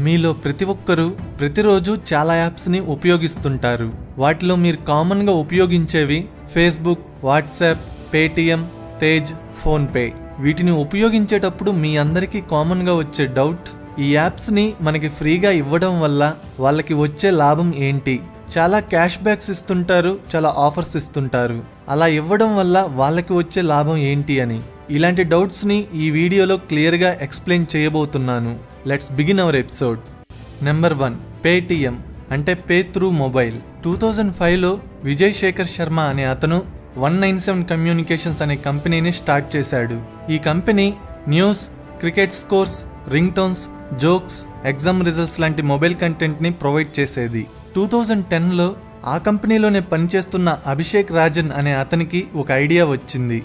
మీలో ప్రతి ఒక్కరూ ప్రతిరోజు చాలా యాప్స్ని ఉపయోగిస్తుంటారు. వాటిలో మీరు కామన్గా ఉపయోగించేవి Facebook, WhatsApp, Paytm, Tez, PhonePe. వీటిని ఉపయోగించేటప్పుడు మీ అందరికీ కామన్గా వచ్చే డౌట్, ఈ యాప్స్ని మనకి ఫ్రీగా ఇవ్వడం వల్ల వాళ్ళకి వచ్చే లాభం ఏంటి? చాలా క్యాష్ బ్యాక్స్ ఇస్తుంటారు, చాలా ఆఫర్స్ ఇస్తుంటారు. అలా ఇవ్వడం వల్ల వాళ్ళకి వచ్చే లాభం ఏంటి అని ఇలాంటి డౌట్స్ని ఈ వీడియోలో క్లియర్గా ఎక్స్ప్లెయిన్ చేయబోతున్నాను. Let's begin our episode. Number 1, Paytm అంటే పే త్రూ మొబైల్. 2005లో విజయ్ శేఖర్ శర్మ అనే అతను 197 కమ్యూనికేషన్స్ అనే కంపెనీని స్టార్ట్ చేశాడు. ఈ company news, cricket scores, ring tones, jokes, exam results లాంటి మొబైల్ కంటెంట్ని ప్రొవైడ్ చేసేది. 2010లో ఆ కంపెనీలోనే పనిచేస్తున్న అభిషేక్ రాజన్ అనే అతనికి ఒక ఐడియా వచ్చింది.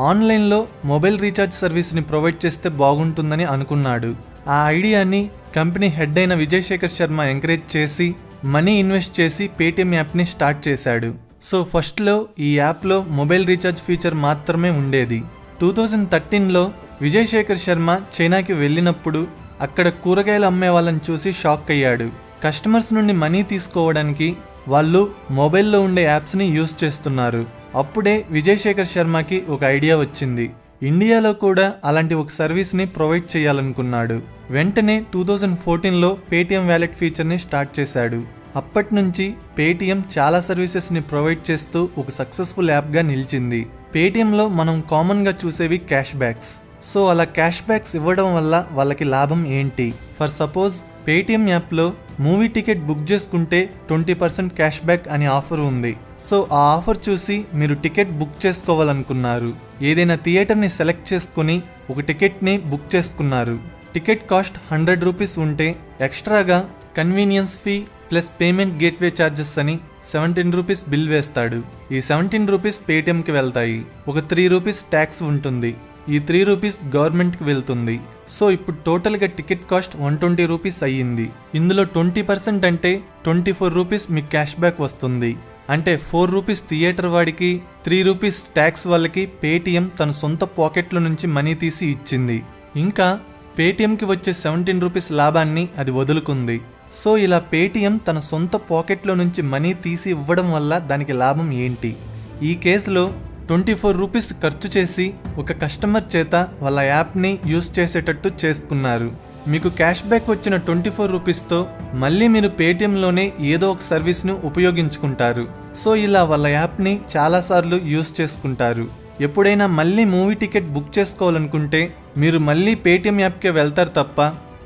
ఆన్లైన్లో మొబైల్ రీఛార్జ్ సర్వీస్ని ప్రొవైడ్ చేస్తే బాగుంటుందని అనుకున్నాడు. ఆ ఐడియాని కంపెనీ హెడ్ అయిన విజయ్ శేఖర్ శర్మ ఎంకరేజ్ చేసి మనీ ఇన్వెస్ట్ చేసి పేటిఎం యాప్ని స్టార్ట్ చేశాడు. సో ఫస్ట్లో ఈ యాప్లో మొబైల్ రీఛార్జ్ ఫీచర్ మాత్రమే ఉండేది. 2013లో విజయ్ శేఖర్ శర్మ చైనాకి వెళ్ళినప్పుడు అక్కడ కూరగాయలు అమ్మే వాళ్ళని చూసి షాక్ అయ్యాడు. కస్టమర్స్ నుండి మనీ తీసుకోవడానికి వాళ్ళు మొబైల్లో ఉండే యాప్స్ని యూజ్ చేస్తున్నారు. అప్పుడే విజయ్ శేఖర్ శర్మకి ఒక ఐడియా వచ్చింది. ఇండియాలో కూడా అలాంటి ఒక సర్వీస్ని ప్రొవైడ్ చేయాలనుకున్నాడు. వెంటనే 2014లో పేటిఎం వ్యాలెట్ ఫీచర్ని స్టార్ట్ చేశాడు. అప్పటి నుంచి పేటిఎం చాలా సర్వీసెస్ని ప్రొవైడ్ చేస్తూ ఒక సక్సెస్ఫుల్ యాప్గా నిలిచింది. పేటిఎంలో మనం కామన్గా చూసేవి క్యాష్ బ్యాక్స్. సో అలా క్యాష్ బ్యాక్స్ ఇవ్వడం వల్ల వాళ్ళకి లాభం ఏంటి? ఫర్ సపోజ్ పేటిఎం యాప్లో మూవీ టికెట్ బుక్ చేసుకుంటే 20% క్యాష్ బ్యాక్ అనే ఆఫర్ ఉంది. సో ఆ ఆఫర్ చూసి మీరు టికెట్ బుక్ చేసుకోవాలనుకున్నారు. ఏదైనా థియేటర్ని సెలెక్ట్ చేసుకుని ఒక టికెట్ని బుక్ చేసుకున్నారు. టికెట్ కాస్ట్ 100 రూపీస్ ఉంటే ఎక్స్ట్రాగా convenience fee plus payment gateway charges అని 17 రూపీస్ బిల్ వేస్తాడు. ఈ 17 రూపీస్ పేటిఎంకి వెళ్తాయి. ఒక 3 రూపీస్ ట్యాక్స్ ఉంటుంది. ఈ 3 రూపీస్ గవర్నమెంట్కి వెళ్తుంది. సో ఇప్పుడు టోటల్గా టికెట్ కాస్ట్ 120 రూపీస్ అయ్యింది. ఇందులో 20% అంటే 24 రూపీస్ మీకు క్యాష్ బ్యాక్ వస్తుంది. అంటే 4 రూపీస్ థియేటర్ వాడికి, 3 రూపీస్ ట్యాక్స్ వాళ్ళకి పేటిఎం తన సొంత పాకెట్లో నుంచి మనీ తీసి ఇచ్చింది. ఇంకా పేటిఎంకి వచ్చే 17 రూపీస్ లాభాన్ని అది వదులుకుంది. సో ఇలా పేటిఎం తన సొంత పాకెట్లో నుంచి మనీ తీసి ఇవ్వడం వల్ల దానికి లాభం ఏంటి? ఈ కేసులో 24 రూపీస్ ఖర్చు చేసి ఒక కస్టమర్ చేత వాళ్ళ యాప్ని యూజ్ చేసేటట్టు చేసుకున్నారు. మీకు క్యాష్ బ్యాక్ వచ్చిన 24 రూపీస్తో మళ్ళీ మీరు పేటిఎంలోనే ఏదో ఒక సర్వీస్ను ఉపయోగించుకుంటారు. సో ఇలా వాళ్ళ యాప్ని చాలాసార్లు యూజ్ చేసుకుంటారు. ఎప్పుడైనా మళ్ళీ మూవీ టికెట్ బుక్ చేసుకోవాలనుకుంటే మీరు మళ్ళీ పేటిఎం యాప్కే వెళ్తారు తప్ప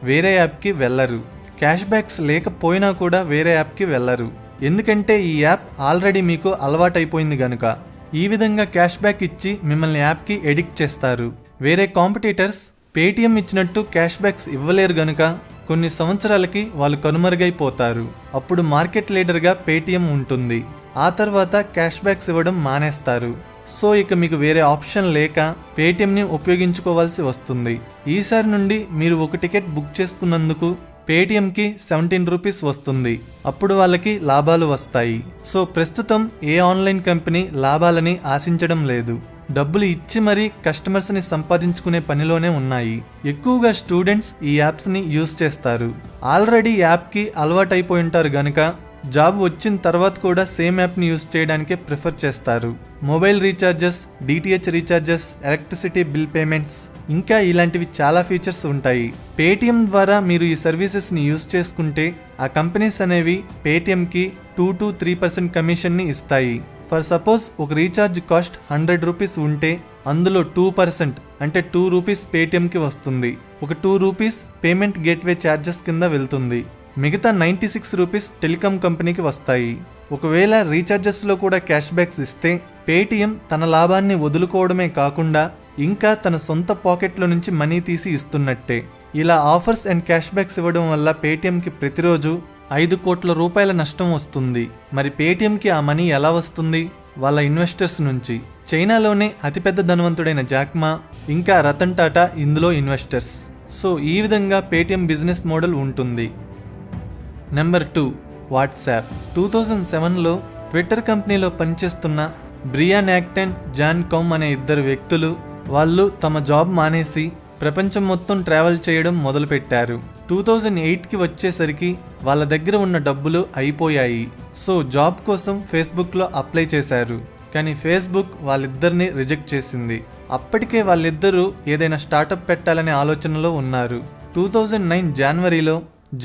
వేరే యాప్కి వెళ్ళరు. క్యాష్ బ్యాక్స్ లేకపోయినా కూడా వేరే యాప్కి వెళ్ళరు. ఎందుకంటే ఈ యాప్ ఆల్రెడీ మీకు అలవాటైపోయింది గనుక. ఈ విధంగా క్యాష్ బ్యాక్ ఇచ్చి మిమ్మల్ని యాప్కి ఎడిక్ట్ చేస్తారు. వేరే కాంపిటీటర్స్ పేటిఎం ఇచ్చినట్టు క్యాష్ బ్యాక్స్ ఇవ్వలేరు గనుక కొన్ని సంవత్సరాలకి వాళ్ళు కనుమరుగైపోతారు. అప్పుడు మార్కెట్ లీడర్గా పేటిఎం ఉంటుంది. ఆ తర్వాత క్యాష్ బ్యాక్స్ ఇవ్వడం మానేస్తారు. సో ఇక మీకు వేరే ఆప్షన్ లేక పేటిఎంని ఉపయోగించుకోవాల్సి వస్తుంది. ఈసారి నుండి మీరు ఒక టికెట్ బుక్ చేసుకున్నందుకు పేటిఎంకి 17 రూపీస్ వస్తుంది. అప్పుడు వాళ్ళకి లాభాలు వస్తాయి. సో ప్రస్తుతం ఏ ఆన్లైన్ కంపెనీ లాభాలని ఆశించడం లేదు. డబ్బులు ఇచ్చి మరీ కస్టమర్స్ని సంపాదించుకునే పనిలోనే ఉన్నాయి. ఎక్కువగా స్టూడెంట్స్ ఈ యాప్స్ని యూజ్ చేస్తారు. ఆల్రెడీ యాప్కి అలవాటైపోయి ఉంటారు గనుక జాబ్ వచ్చిన తర్వాత కూడా సేమ్ యాప్ని యూజ్ చేయడానికే ప్రిఫర్ చేస్తారు. Mobile recharges, DTH recharges, electricity bill payments, ఇంకా ఇలాంటివి చాలా ఫీచర్స్ ఉంటాయి. పేటిఎం ద్వారా మీరు ఈ సర్వీసెస్ని యూజ్ చేసుకుంటే ఆ కంపెనీస్ అనేవి పేటిఎంకి 2-3% కమిషన్ని ఇస్తాయి. ఫర్ సపోజ్ ఒక రీఛార్జ్ కాస్ట్ 100 రూపీస్ ఉంటే అందులో 2% అంటే 2 రూపీస్ పేటిఎంకి వస్తుంది. ఒక 2 రూపీస్ పేమెంట్ గేట్వే ఛార్జెస్ కింద వెళ్తుంది. మిగతా 96 రూపీస్ టెలికాం కంపెనీకి వస్తాయి. ఒకవేళ రీఛార్జెస్లో కూడా క్యాష్ బ్యాక్స్ ఇస్తే పేటిఎం తన లాభాన్ని వదులుకోవడమే కాకుండా ఇంకా తన సొంత పాకెట్లో నుంచి మనీ తీసి ఇస్తున్నట్టే. ఇలా ఆఫర్స్ అండ్ క్యాష్ బ్యాక్స్ ఇవ్వడం వల్ల పేటిఎంకి ప్రతిరోజు 5 కోట్ల రూపాయల నష్టం వస్తుంది. మరి పేటిఎంకి ఆ మనీ ఎలా వస్తుంది? వాళ్ళ ఇన్వెస్టర్స్ నుంచి. చైనాలోనే అతిపెద్ద ధనవంతుడైన జాక్మా ఇంకా రతన్ టాటా ఇందులో ఇన్వెస్టర్స్. సో ఈ విధంగా పేటిఎం బిజినెస్ మోడల్ ఉంటుంది. Number 2, WhatsApp. 2007లో ట్విట్టర్ కంపెనీలో పనిచేస్తున్న బ్రియాన్ యాక్టన్, జాన్ కౌమ్ అనే 2 వ్యక్తులు వాళ్ళు తమ జాబ్ మానేసి ప్రపంచం మొత్తం ట్రావెల్ చేయడం మొదలుపెట్టారు. 2008కి వచ్చేసరికి వాళ్ళ దగ్గర ఉన్న డబ్బులు అయిపోయాయి. సో జాబ్ కోసం ఫేస్బుక్లో అప్లై చేశారు. కానీ ఫేస్బుక్ వాళ్ళిద్దరిని రిజెక్ట్ చేసింది. అప్పటికే వాళ్ళిద్దరూ ఏదైనా స్టార్టప్ పెట్టాలనే ఆలోచనలో ఉన్నారు. 2009 జనవరిలో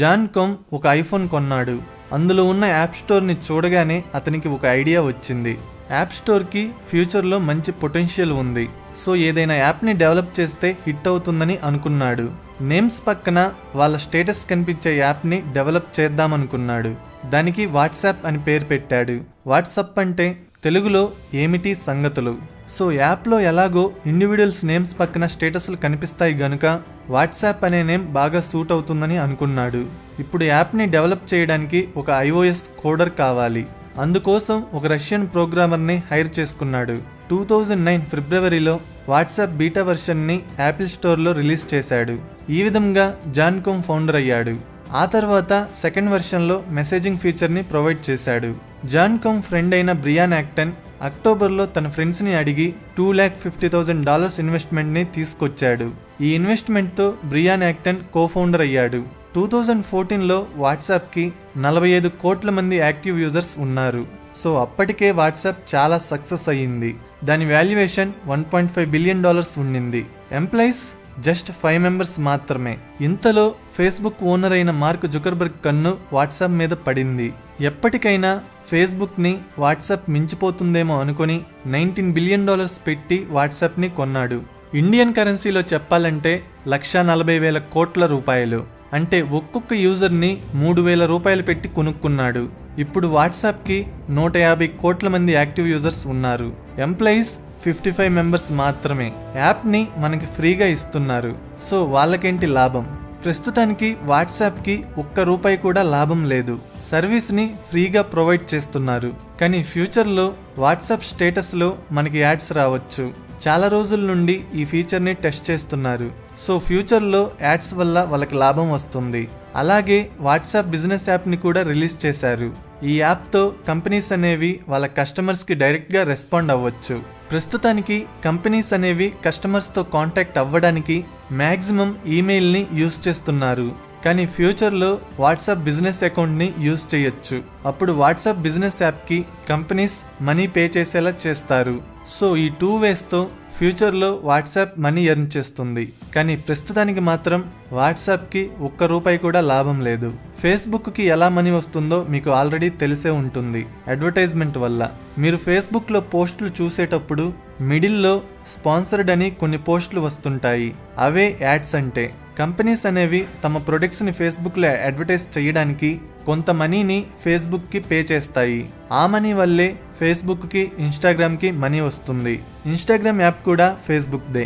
జాన్ కొమ్ ఒక ఐఫోన్ కొన్నాడు. అందులో ఉన్న యాప్ స్టోర్ని చూడగానే అతనికి ఒక ఐడియా వచ్చింది. యాప్ స్టోర్కి ఫ్యూచర్లో మంచి పొటెన్షియల్ ఉంది. సో ఏదైనా యాప్ని డెవలప్ చేస్తే హిట్ అవుతుందని అనుకున్నాడు. నేమ్స్ పక్కన వాళ్ళ స్టేటస్ కనిపించే యాప్ని డెవలప్ చేద్దామనుకున్నాడు. దానికి వాట్సాప్ అని పేరు పెట్టాడు. వాట్సాప్ అంటే తెలుగులో ఏమిటి సంగతులు. సో యాప్లో ఎలాగో ఇండివిజువల్స్ నేమ్స్ పక్కన స్టేటస్లు కనిపిస్తాయి గనుక వాట్సాప్ అనే నేమ్ బాగా సూట్ అవుతుందని అనుకున్నాడు. ఇప్పుడు యాప్ని డెవలప్ చేయడానికి ఒక iOS కోడర్ కావాలి. అందుకోసం ఒక రష్యన్ ప్రోగ్రామర్ని హైర్ చేసుకున్నాడు. 2009 ఫిబ్రవరిలో వాట్సాప్ బీటా వర్షన్ని యాపిల్ స్టోర్లో రిలీజ్ చేశాడు. ఈ విధంగా జాన్ కొమ్ ఫౌండర్ అయ్యాడు. ఆ తర్వాత సెకండ్ వెర్షన్లో మెసేజింగ్ ఫీచర్ని ప్రొవైడ్ చేశాడు. జాన్ కొమ్ ఫ్రెండ్ అయిన బ్రియాన్ యాక్టన్ అక్టోబర్లో తన ఫ్రెండ్స్ని అడిగి $250,000 ఇన్వెస్ట్మెంట్ని తీసుకొచ్చాడు. ఈ ఇన్వెస్ట్మెంట్తో బ్రియాన్ యాక్టన్ కోఫౌండర్ అయ్యాడు. 2014లో వాట్సాప్కి 45 కోట్ల మంది యాక్టివ్ యూజర్స్ ఉన్నారు. సో అప్పటికే వాట్సాప్ చాలా సక్సెస్ అయ్యింది. దాని వాల్యుయేషన్ $1.5 బిలియన్ ఉండింది. ఎంప్లాయీస్ జస్ట్ 5 మెంబర్స్ మాత్రమే. ఇంతలో ఫేస్బుక్ ఓనర్ అయిన మార్క్ జుకర్బర్గ్ కన్ను వాట్సాప్ మీద పడింది. ఎప్పటికైనా ఫేస్బుక్ని వాట్సాప్ మించిపోతుందేమో అనుకుని $19 బిలియన్ పెట్టి వాట్సాప్ని కొన్నాడు. ఇండియన్ కరెన్సీలో చెప్పాలంటే 140,000 కోట్ల రూపాయలు. అంటే ఒక్కొక్క యూజర్ని $3,000 పెట్టి కొనుక్కున్నాడు. ఇప్పుడు వాట్సాప్కి 150 కోట్ల మంది యాక్టివ్ యూజర్స్ ఉన్నారు. ఎంప్లాయీస్ 55 మెంబర్స్ మాత్రమే. యాప్ని మనకి ఫ్రీగా ఇస్తున్నారు. సో వాళ్ళకేంటి లాభం? ప్రస్తుతానికి వాట్సాప్కి $1 కూడా లాభం లేదు. సర్వీస్ని ఫ్రీగా ప్రొవైడ్ చేస్తున్నారు. కానీ ఫ్యూచర్లో వాట్సాప్ స్టేటస్లో మనకి యాడ్స్ రావచ్చు. చాలా రోజుల నుండి ఈ ఫీచర్ని టెస్ట్ చేస్తున్నారు. సో ఫ్యూచర్లో యాడ్స్ వల్ల వాళ్ళకి లాభం వస్తుంది. అలాగే వాట్సాప్ బిజినెస్ యాప్ని కూడా రిలీజ్ చేశారు. ఈ యాప్తో కంపెనీస్ అనేవి వాళ్ళ కస్టమర్స్కి డైరెక్ట్గా రెస్పాండ్ అవ్వచ్చు. ప్రస్తుతానికి కంపెనీస్ అనేవి కస్టమర్స్తో కాంటాక్ట్ అవ్వడానికి మ్యాక్సిమం ఈమెయిల్ని యూజ్ చేస్తున్నారు. కానీ ఫ్యూచర్లో వాట్సాప్ బిజినెస్ అకౌంట్ని యూజ్ చేయొచ్చు. అప్పుడు వాట్సాప్ బిజినెస్ యాప్కి కంపెనీస్ మనీ పే చేసేలా చేస్తారు. సో ఈ 2 వేస్తో ఫ్యూచర్లో వాట్సాప్ మనీ ఎర్న్ చేస్తుంది. కానీ ప్రస్తుతానికి మాత్రం వాట్సాప్కి $1 కూడా లాభం లేదు. ఫేస్బుక్కి ఎలా మనీ వస్తుందో మీకు ఆల్రెడీ తెలిసే ఉంటుంది, అడ్వర్టైజ్మెంట్ వల్ల. మీరు ఫేస్బుక్లో పోస్టులు చూసేటప్పుడు మిడిల్లో స్పాన్సర్డ్ అని కొన్ని పోస్టులు వస్తుంటాయి. అవే యాడ్స్ అంటే. కంపెనీస్ అనేవి తమ ప్రొడక్ట్స్ని ఫేస్బుక్లో అడ్వర్టైజ్ చేయడానికి కొంత మనీని ఫేస్బుక్కి పే చేస్తాయి. ఆ మనీ వల్లే ఫేస్బుక్కి, ఇన్స్టాగ్రామ్కి మనీ వస్తుంది. ఇన్స్టాగ్రామ్ యాప్ కూడా ఫేస్బుక్దే.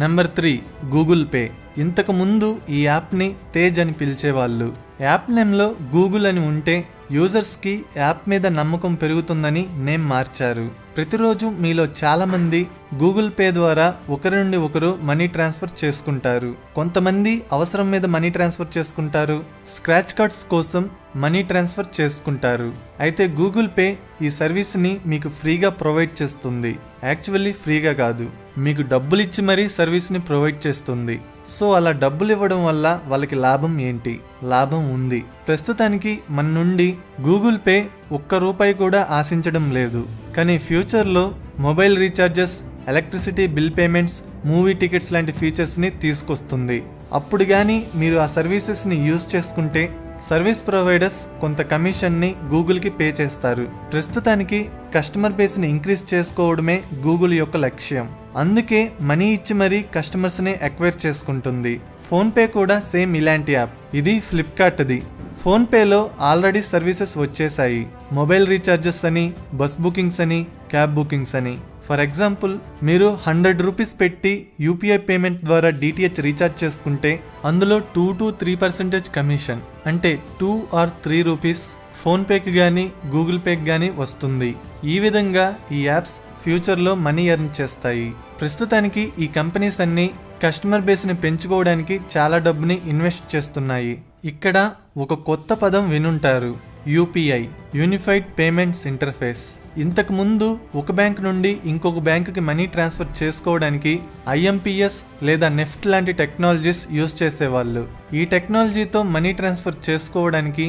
Number 3 Google pay. ఇంతకు ముందు ఈ యాప్ని తేజ్ అని పిలిచేవాళ్ళు. యాప్ నేమ్లో గూగుల్ అని ఉంటే యూజర్స్కి యాప్ మీద నమ్మకం పెరుగుతుందని నేమ్ మార్చారు. ప్రతిరోజు మీలో చాలామంది గూగుల్ పే ద్వారా ఒకరి నుండి ఒకరు మనీ ట్రాన్స్ఫర్ చేసుకుంటారు. కొంతమంది అవసరం మీద మనీ ట్రాన్స్ఫర్ చేసుకుంటారు, స్క్రాచ్ కార్డ్స్ కోసం మనీ ట్రాన్స్ఫర్ చేసుకుంటారు. అయితే గూగుల్ పే ఈ సర్వీస్ని మీకు ఫ్రీగా ప్రొవైడ్ చేస్తుంది. యాక్చువల్లీ ఫ్రీగా కాదు, మీకు డబ్బులు ఇచ్చి మరీ సర్వీస్ని ప్రొవైడ్ చేస్తుంది. సో అలా డబ్బులు ఇవ్వడం వల్ల వాళ్ళకి లాభం ఏంటి? లాభం ఉంది. ప్రస్తుతానికి మన నుండి గూగుల్ పే $1 కూడా ఆశించడం లేదు. కానీ ఫ్యూచర్లో mobile recharges, electricity bill payments, movie tickets లాంటి ఫీచర్స్ని తీసుకొస్తుంది. అప్పుడు కానీ మీరు ఆ సర్వీసెస్ని యూజ్ చేసుకుంటే సర్వీస్ ప్రొవైడర్స్ కొంత కమిషన్ని గూగుల్కి పే చేస్తారు. ప్రస్తుతానికి కస్టమర్ బేస్ని ఇంక్రీజ్ చేసుకోవడమే గూగుల్ యొక్క లక్ష్యం. అందుకే మనీ ఇచ్చి మరీ కస్టమర్స్ని అక్వైర్ చేసుకుంటుంది. ఫోన్పే కూడా సేమ్ ఇలాంటి యాప్. ఇది ఫ్లిప్కార్ట్ది. ఫోన్పేలో ఆల్రెడీ సర్వీసెస్ వచ్చేసాయి. మొబైల్ రీఛార్జెస్ అని, బస్ బుకింగ్స్ అని, క్యాబ్ బుకింగ్స్ అని. ఫర్ ఎగ్జాంపుల్, మీరు $100 పెట్టి యూపీఐ పేమెంట్ ద్వారా DTH రీఛార్జ్ చేసుకుంటే అందులో 2 to 3% కమిషన్, అంటే 2 or 3 రూపీస్ ఫోన్పేకి కానీ గూగుల్ పేకి కానీ వస్తుంది. ఈ విధంగా ఈ యాప్స్ ఫ్యూచర్లో మనీ ఎర్న్ చేస్తాయి. ప్రస్తుతానికి ఈ కంపెనీస్ అన్నీ కస్టమర్ బేస్ని పెంచుకోవడానికి చాలా డబ్బుని ఇన్వెస్ట్ చేస్తున్నాయి. ఇక్కడ ఒక కొత్త పదం వినుంటారు, యూపీఐ, యూనిఫైడ్ పేమెంట్స్ ఇంటర్ఫేస్. ఇంతకు ముందు ఒక బ్యాంక్ నుండి ఇంకొక బ్యాంకుకి మనీ ట్రాన్స్ఫర్ చేసుకోవడానికి ఐఎంపీఎస్ లేదా నెఫ్ట్ లాంటి టెక్నాలజీస్ యూజ్ చేసేవాళ్ళు. ఈ టెక్నాలజీతో మనీ ట్రాన్స్ఫర్ చేసుకోవడానికి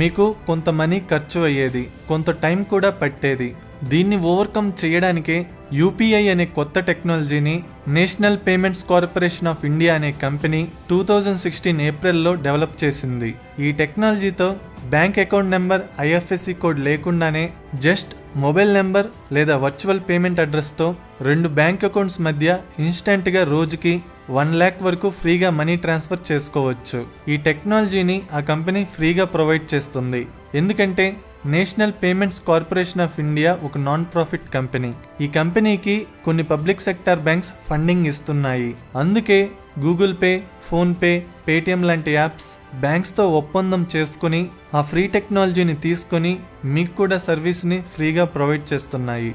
మీకు కొంత మనీ ఖర్చు అయ్యేది, కొంత టైం కూడా పట్టేది. దీన్ని ఓవర్కమ్ చేయడానికే యూపీఐ అనే కొత్త టెక్నాలజీని national payments corporation of India అనే కంపెనీ 2016 ఏప్రిల్లో డెవలప్ చేసింది. ఈ టెక్నాలజీతో bank account number, IFSC code లేకుండానే జస్ట్ మొబైల్ నెంబర్ లేదా వర్చువల్ పేమెంట్ అడ్రస్తో 2 బ్యాంక్ అకౌంట్స్ మధ్య ఇన్స్టెంట్గా రోజుకి 1 lakh వరకు ఫ్రీగా మనీ ట్రాన్స్ఫర్ చేసుకోవచ్చు. ఈ టెక్నాలజీని ఆ కంపెనీ ఫ్రీగా ప్రొవైడ్ చేస్తుంది. ఎందుకంటే national payments corporation of India ఒక నాన్ ప్రాఫిట్ కంపెనీ. ఈ కంపెనీకి కొన్ని పబ్లిక్ సెక్టార్ బ్యాంక్స్ ఫండింగ్ ఇస్తున్నాయి. అందుకే గూగుల్ పే, ఫోన్పే, పేటిఎం లాంటి యాప్స్ బ్యాంక్స్తో ఒప్పందం చేసుకుని ఆ ఫ్రీ టెక్నాలజీని తీసుకొని మీకు కూడా సర్వీస్ని ఫ్రీగా ప్రొవైడ్ చేస్తున్నాయి.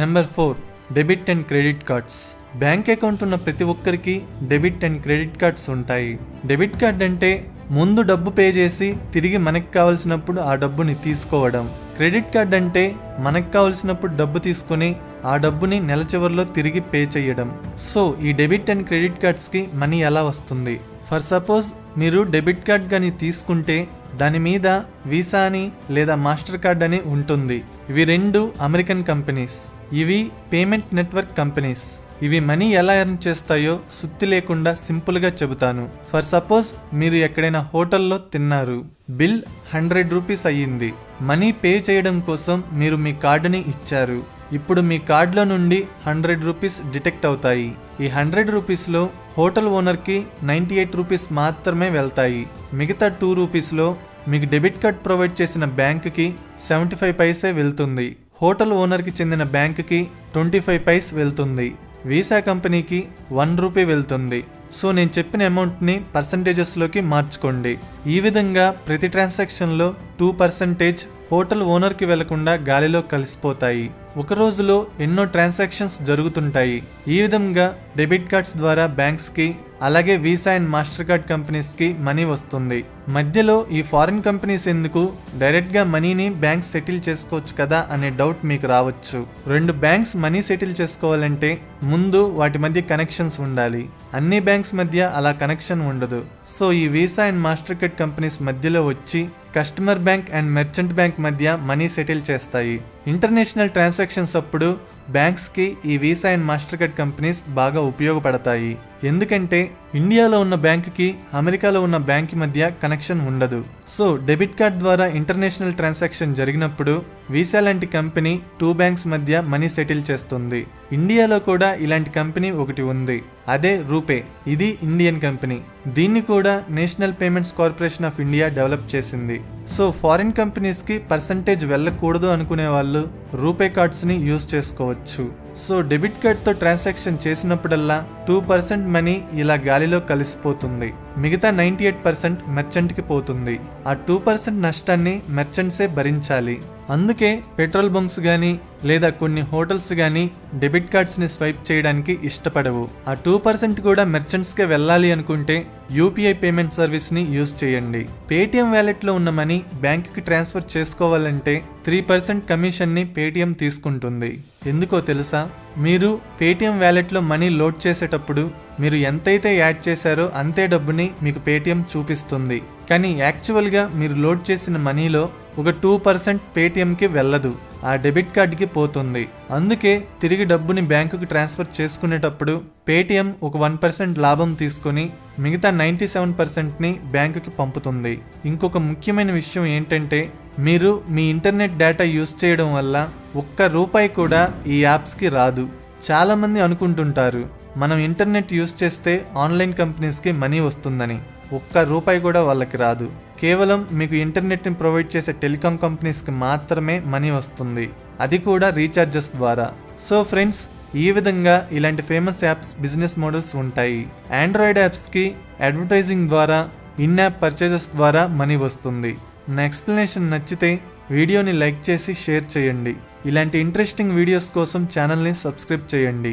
Number 4, debit and credit cards. Bank account ఉన్న ప్రతి ఒక్కరికి డెబిట్ అండ్ క్రెడిట్ కార్డ్స్ ఉంటాయి. డెబిట్ కార్డ్ అంటే ముందు డబ్బు పే చేసి తిరిగి మనకు కావలసినప్పుడు ఆ డబ్బుని తీసుకోవడం. క్రెడిట్ కార్డ్ అంటే మనకు కావలసినప్పుడు డబ్బు తీసుకొని ఆ డబ్బుని నెల చివరిలో తిరిగి పే చేయడం. సో ఈ డెబిట్ అండ్ క్రెడిట్ కార్డ్స్కి మనీ ఎలా వస్తుంది? ఫర్ సపోజ్ మీరు డెబిట్ కార్డ్ కానీ తీసుకుంటే దాని మీద వీసా అని లేదా మాస్టర్ కార్డ్ అని ఉంటుంది. ఇవి 2 అమెరికన్ కంపెనీస్. ఇవి పేమెంట్ నెట్వర్క్ కంపెనీస్. ఇవి మనీ ఎలా ఎర్న్ చేస్తాయో సుత్తి లేకుండా సింపుల్గా చెబుతాను. ఫర్ సపోజ్ మీరు ఎక్కడైనా హోటల్లో తిన్నారు, బిల్ 100 రూపీస్ అయ్యింది. మనీ పే చేయడం కోసం మీరు మీ కార్డుని ఇచ్చారు. ఇప్పుడు మీ కార్డులో నుండి 100 రూపీస్ డిటెక్ట్ అవుతాయి. ఈ 100 రూపీస్లో హోటల్ ఓనర్కి 98 రూపీస్ మాత్రమే వెళ్తాయి. మిగతా 2 రూపీస్లో మీకు డెబిట్ కార్డ్ ప్రొవైడ్ చేసిన బ్యాంకుకి 75 పైసే వెళ్తుంది. హోటల్ ఓనర్కి చెందిన బ్యాంకుకి 25 పైస్ వెళ్తుంది. వీసా కంపెనీకి 1 రూపీ వెళ్తుంది. సో నేను చెప్పిన అమౌంట్ని పర్సంటేజెస్లోకి మార్చుకోండి. ఈ విధంగా ప్రతి ట్రాన్సాక్షన్లో 2% హోటల్ ఓనర్కి వెళ్లకుండా గాలిలో కలిసిపోతాయి. ఒక రోజులో ఎన్నో ట్రాన్సాక్షన్స్ జరుగుతుంటాయి. ఈ విధంగా డెబిట్ కార్డ్స్ ద్వారా బ్యాంక్స్కి, అలాగే వీసా అండ్ మాస్టర్ కార్డ్ కంపెనీస్కి మనీ వస్తుంది. మధ్యలో ఈ ఫారిన్ కంపెనీస్ ఎందుకు, డైరెక్ట్గా మనీని బ్యాంక్స్ సెటిల్ చేసుకోవచ్చు కదా అనే డౌట్ మీకు రావచ్చు. 2 బ్యాంక్స్ మనీ సెటిల్ చేసుకోవాలంటే ముందు వాటి మధ్య కనెక్షన్స్ ఉండాలి. అన్ని బ్యాంక్స్ మధ్య అలా కనెక్షన్ ఉండదు. సో ఈ visa and master card companies మధ్యలో వచ్చి customer bank and merchant bank మధ్య మనీ సెటిల్ చేస్తాయి. ఇంటర్నేషనల్ ట్రాన్సాక్షన్స్ అప్పుడు బ్యాంక్స్కి ఈ visa and master card companies బాగా ఉపయోగపడతాయి. ఎందుకంటే ఇండియాలో ఉన్న బ్యాంకుకి అమెరికాలో ఉన్న బ్యాంక్ మధ్య కనెక్షన్ ఉండదు. సో డెబిట్ కార్డ్ ద్వారా ఇంటర్నేషనల్ ట్రాన్సాక్షన్ జరిగినప్పుడు వీసా లాంటి కంపెనీ 2 బ్యాంక్స్ మధ్య మనీ సెటిల్ చేస్తుంది. ఇండియాలో కూడా ఇలాంటి కంపెనీ ఒకటి ఉంది, అదే రూపే. ఇది ఇండియన్ కంపెనీ. దీన్ని కూడా national payments corporation of India develop చేసింది. సో ఫారిన్ కంపెనీస్కి పర్సంటేజ్ వెళ్ళకూడదు అనుకునే వాళ్ళు రూపే కార్డ్స్ని యూజ్ చేసుకోవచ్చు. సో డెబిట్ కార్డ్తో ట్రాన్సాక్షన్ చేసినప్పుడల్లా 2% మనీ ఇలా గాలిలో కలిసిపోతుంది. మిగతా 98% మెర్చెంట్కి పోతుంది. ఆ 2% నష్టాన్ని మెర్చెంట్సే భరించాలి. అందుకే పెట్రోల్ బంక్స్ కానీ లేదా కొన్ని హోటల్స్ కానీ డెబిట్ కార్డ్స్ని స్వైప్ చేయడానికి ఇష్టపడవు. ఆ 2% కూడా మెర్చెంట్స్కే వెళ్ళాలి అనుకుంటే యూపీఐ పేమెంట్ సర్వీస్ని యూజ్ చేయండి. పేటిఎం వ్యాలెట్లో ఉన్న మనీ బ్యాంకుకి ట్రాన్స్ఫర్ చేసుకోవాలంటే 3% కమిషన్ని పేటిఎం తీసుకుంటుంది. ఎందుకో తెలుసా? మీరు పేటిఎం వ్యాలెట్లో మనీ లోడ్ చేసేటప్పుడు మీరు ఎంతైతే యాడ్ చేశారో అంతే డబ్బుని మీకు పేటిఎం చూపిస్తుంది. కానీ యాక్చువల్గా మీరు లోడ్ చేసిన మనీలో ఒక 2% పేటిఎంకి వెళ్ళదు, ఆ డెబిట్ కార్డ్కి పోతుంది. అందుకే తిరిగి డబ్బుని బ్యాంకుకి ట్రాన్స్ఫర్ చేసుకునేటప్పుడు పేటిఎం ఒక 1% లాభం తీసుకొని మిగతా 97%ని బ్యాంకుకి పంపుతుంది. ఇంకొక ముఖ్యమైన విషయం ఏంటంటే మీరు మీ ఇంటర్నెట్ డేటా యూజ్ చేయడం వల్ల ₹1 కూడా ఈ యాప్స్కి రాదు. చాలామంది అనుకుంటుంటారు మనం ఇంటర్నెట్ యూజ్ చేస్తే ఆన్లైన్ కంపెనీస్కి మనీ వస్తుందని. ₹1 కూడా వాళ్ళకి రాదు. కేవలం మీకు ఇంటర్నెట్ని ప్రొవైడ్ చేసే టెలికాం కంపెనీస్కి మాత్రమే మనీ వస్తుంది, అది కూడా రీఛార్జెస్ ద్వారా. సో ఫ్రెండ్స్, ఈ విధంగా ఇలాంటి ఫేమస్ యాప్స్ బిజినెస్ మోడల్స్ ఉంటాయి. ఆండ్రాయిడ్ యాప్స్కి అడ్వర్టైజింగ్ ద్వారా, ఇన్ యాప్ పర్చేజెస్ ద్వారా మనీ వస్తుంది. నా ఎక్స్ప్లెనేషన్ నచ్చితే వీడియోని లైక్ చేసి షేర్ చేయండి. ఇలాంటి ఇంట్రెస్టింగ్ వీడియోస్ కోసం ఛానల్ని సబ్స్క్రైబ్ చేయండి.